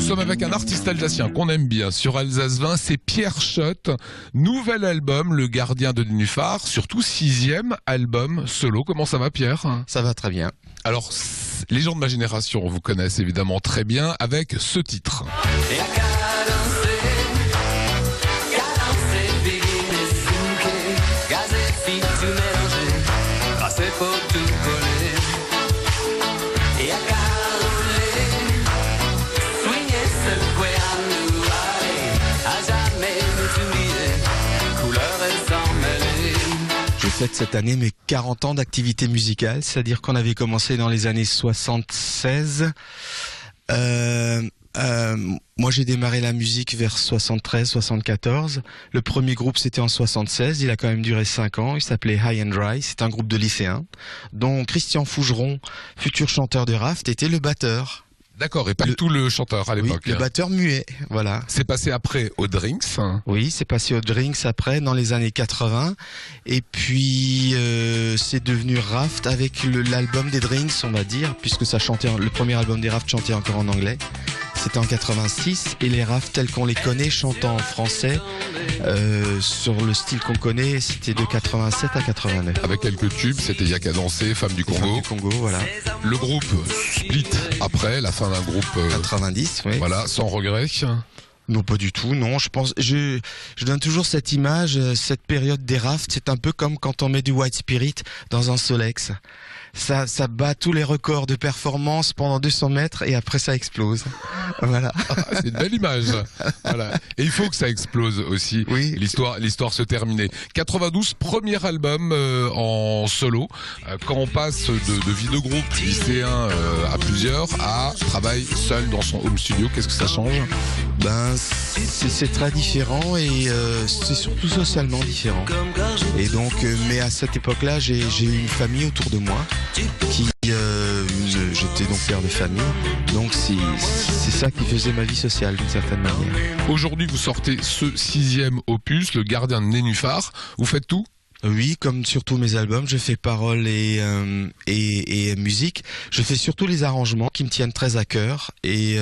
sommes avec un artiste alsacien qu'on aime bien sur Alsace 20, c'est Pierre Schott. Nouvel album, Le Gardien de Nénuphar, surtout 6e album solo. Comment ça va, Pierre? Ça va très bien. Alors, les gens de ma génération vous connaissent évidemment très bien avec ce titre. Je fête cette année mes 40 ans d'activité musicale, c'est-à-dire qu'on avait commencé dans les années 76. Moi j'ai démarré la musique vers 73-74. Le premier groupe c'était en 76, il a quand même duré 5 ans, il s'appelait High and Dry, c'est un groupe de lycéens, dont Christian Fougeron, futur chanteur de Raft, était le batteur. D'accord, et pas tout le chanteur à l'époque. Oui, le batteur muet, voilà. C'est passé après aux Drinks. Oui, c'est passé aux Drinks après, dans les années 80. Et puis, c'est devenu Raft avec l'album des Drinks, on va dire, puisque ça chantait, le premier album des Raft chantait encore en anglais. C'était en 86. Et les Raft, tels qu'on les connaît, chantant en français, sur le style qu'on connaît, c'était de 87 à 89. Avec quelques tubes, c'était Yaka Danser, Femme du Congo. Femme du Congo, voilà. Le groupe split après, la fin d'un groupe 90, oui. Voilà, sans regret. Non, pas du tout, non. Je donne toujours cette image, cette période des Raft, c'est un peu comme quand on met du White Spirit dans un Solex. Ça bat tous les records de performance pendant 200 mètres et après ça explose. Voilà. C'est une belle image. Voilà. Et il faut que ça explose aussi. Oui. L'histoire se terminait. 92, premier album en solo. Quand on passe de vie de groupe lycéen à plusieurs, à travail seul dans son home studio, qu'est-ce que ça change? Ben, c'est très différent et c'est surtout socialement différent. Et donc, mais à cette époque-là, j'ai eu une famille autour de moi j'étais donc père de famille, donc c'est ça qui faisait ma vie sociale d'une certaine manière. Aujourd'hui, vous sortez ce 6e opus, Le Gardien de Nénuphar. Vous faites tout? Oui, comme sur tous mes albums, je fais paroles et musique. Je fais surtout les arrangements qui me tiennent très à cœur et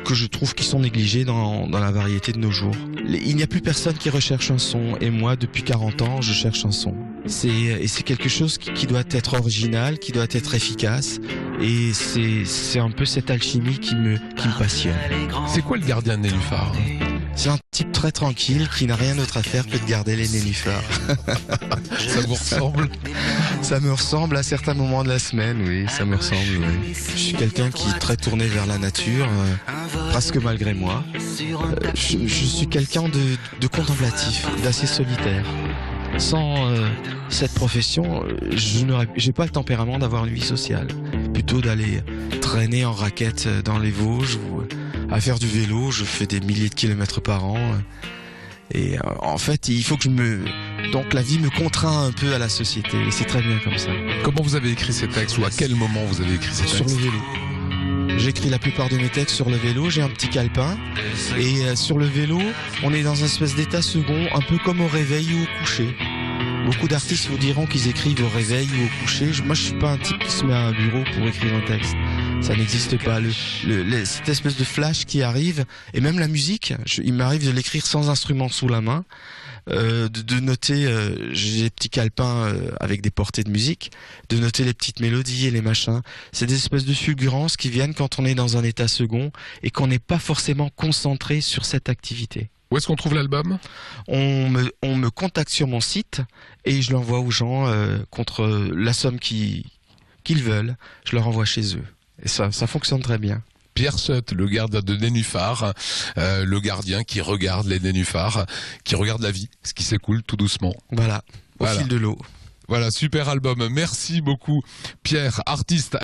que je trouve qui sont négligés dans la variété de nos jours. Il n'y a plus personne qui recherche un son et moi, depuis 40 ans, je cherche un son. C'est quelque chose qui doit être original, qui doit être efficace et c'est un peu cette alchimie qui me passionne. C'est quoi le Gardien de Nénuphar? C'est un type très tranquille qui n'a rien d'autre à faire que de garder les nénuphars. Ça vous ressemble? Ça me ressemble à certains moments de la semaine, oui, ça me ressemble, oui. Je suis quelqu'un qui est très tourné vers la nature, presque malgré moi. Je suis quelqu'un de contemplatif, d'assez solitaire. Sans cette profession, j'ai pas le tempérament d'avoir une vie sociale. Plutôt d'aller traîner en raquette dans les Vosges ou à faire du vélo. Je fais des milliers de kilomètres par an. Et en fait, il faut que donc la vie me contraint un peu à la société. Et c'est très bien comme ça. Comment vous avez écrit ces textes ou à quel moment vous avez écrit ces textes? Sur le vélo. J'écris la plupart de mes textes sur le vélo, j'ai un petit calepin et sur le vélo, on est dans une espèce d'état second, un peu comme au réveil ou au coucher. Beaucoup d'artistes vous diront qu'ils écrivent au réveil ou au coucher. Moi, je suis pas un type qui se met à un bureau pour écrire un texte. Ça n'existe pas. Cette espèce de flash qui arrive, et même la musique, il m'arrive de l'écrire sans instrument sous la main. De noter, j'ai des petits calepins avec des portées de musique, de noter les petites mélodies et les machins. C'est des espèces de fulgurances qui viennent quand on est dans un état second et qu'on n'est pas forcément concentré sur cette activité. Où est-ce qu'on trouve l'album? On me contacte sur mon site et je l'envoie aux gens contre la somme qu'ils veulent. Je leur envoie chez eux. Et ça fonctionne très bien. Pierre Schott, le gardien de Nénuphar, le gardien qui regarde les nénuphars, qui regarde la vie, ce qui s'écoule tout doucement. Voilà, au fil de l'eau. Voilà, super album. Merci beaucoup, Pierre, artiste.